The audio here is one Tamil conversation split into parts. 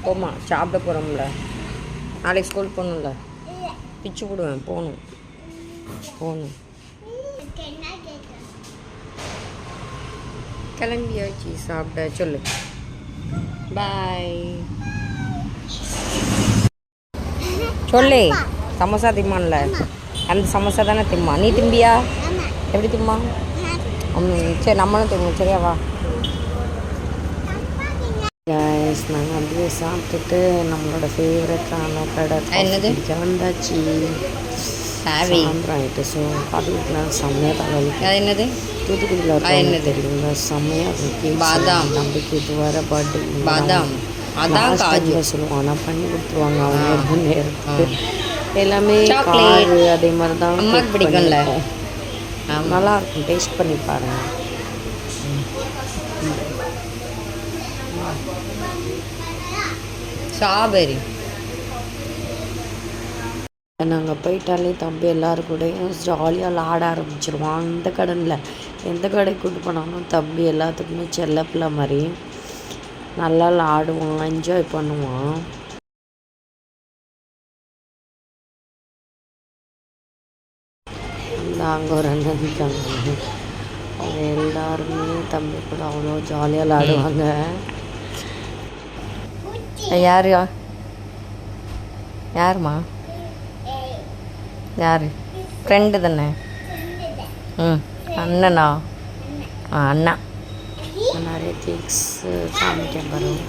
போமா சாப்பிட போகிறோம்ல, நாளைக்கு ஸ்கூல் போகணும்ல, பிச்சு விடுவேன். போகணும். கிளம்பியாச்சு சாப்பிட. சொல்லு பாய். சொல்லு. சமோசா திம்மான்ல, அந்த சமோசா தானே திம்மா. நீ திம்பியா? எப்படி திம்மா? சரி நம்மளும் திம்மும். சரியா வா. கைஸ் நாங்கள் அப்படியே சாப்பிட்டுட்டு நம்மளோட ஃபேவரட்டான கடை என்னது வந்தாச்சு. சாயந்தரம் ஆகிட்டு. ஸோ காட்டுக்குலாம் செம்மையாக தலைவலிக்கு. அது என்னது? தூத்துக்குடியில் என்ன தெரியுங்களா? செம்மையாக இருக்கு. பாதாம் தம்பிக்கு இது வர பர்த்டே. பாதாம் அதான் காஜு சொல்லுவோம். ஆனால் பண்ணி கொடுத்துருவாங்க அவங்க நேரத்துக்கு. எல்லாமே காரு அதே மாதிரி தான். அம்மாவுக்கு பிடிக்கும்ல, நல்லாயிருக்கும். டேஸ்ட் பண்ணி பாருங்கள். ஸ்ட்ராபெரி. நாங்கள் போயிட்டாலே தம்பி எல்லோரும் கூடயும் ஜாலியாக விளாட ஆரம்பிச்சிருவான். அந்த கடையில் எந்த கடைக்கு கூட்டு போனாலும் தம்பி எல்லாத்துக்குமே செல்ல பிள்ளை மாதிரி நல்லா விளாடுவான், என்ஜாய் பண்ணுவான். அங்கே ஒரு அண்ணன் இருக்காங்க, அவங்க எல்லாருமே தம்பி கூட அவ்வளோ ஜாலியாக விளாடுவாங்க. யார் யாருமா? யார்? ஃப்ரெண்டு தானே? அண்ணனா? அண்ணா. நிறைய கேக்ஸு காமிக்க வரும்,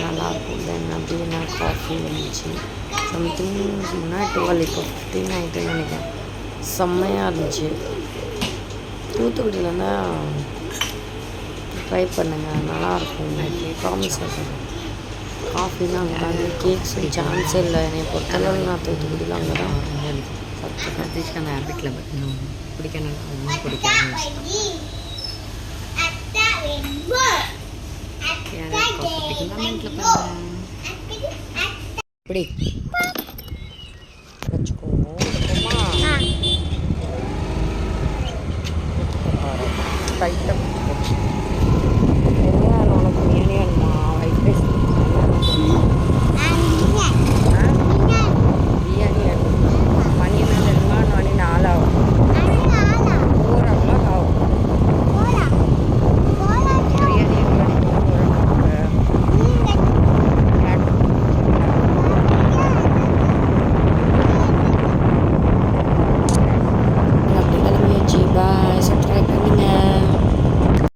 நல்லாயிருக்கும். தென் அப்படின்னா காஃபி இருந்துச்சு. சம்திங் முன்னாடி 12 இப்போ 15 ஆகிட்டுன்னு நினைக்கிறேன். செம்மையாக இருந்துச்சு. தூத்துக்குடியில் தான் ட்ரை பண்ணுங்கள், நல்லாயிருக்கும். ப்ராமிஸ் பண்ணுறேன். காஃபிலாம் அங்கே தாங்க. கேக்ஸு சான்ஸே இல்லை. என்னை பொறுத்தளவு நான் தூத்துக்குடியில் அங்கே தான் சத்தியமாக ஹேபிட்டில் பிடிக்கணும். பிடிக்கணும் இப்படி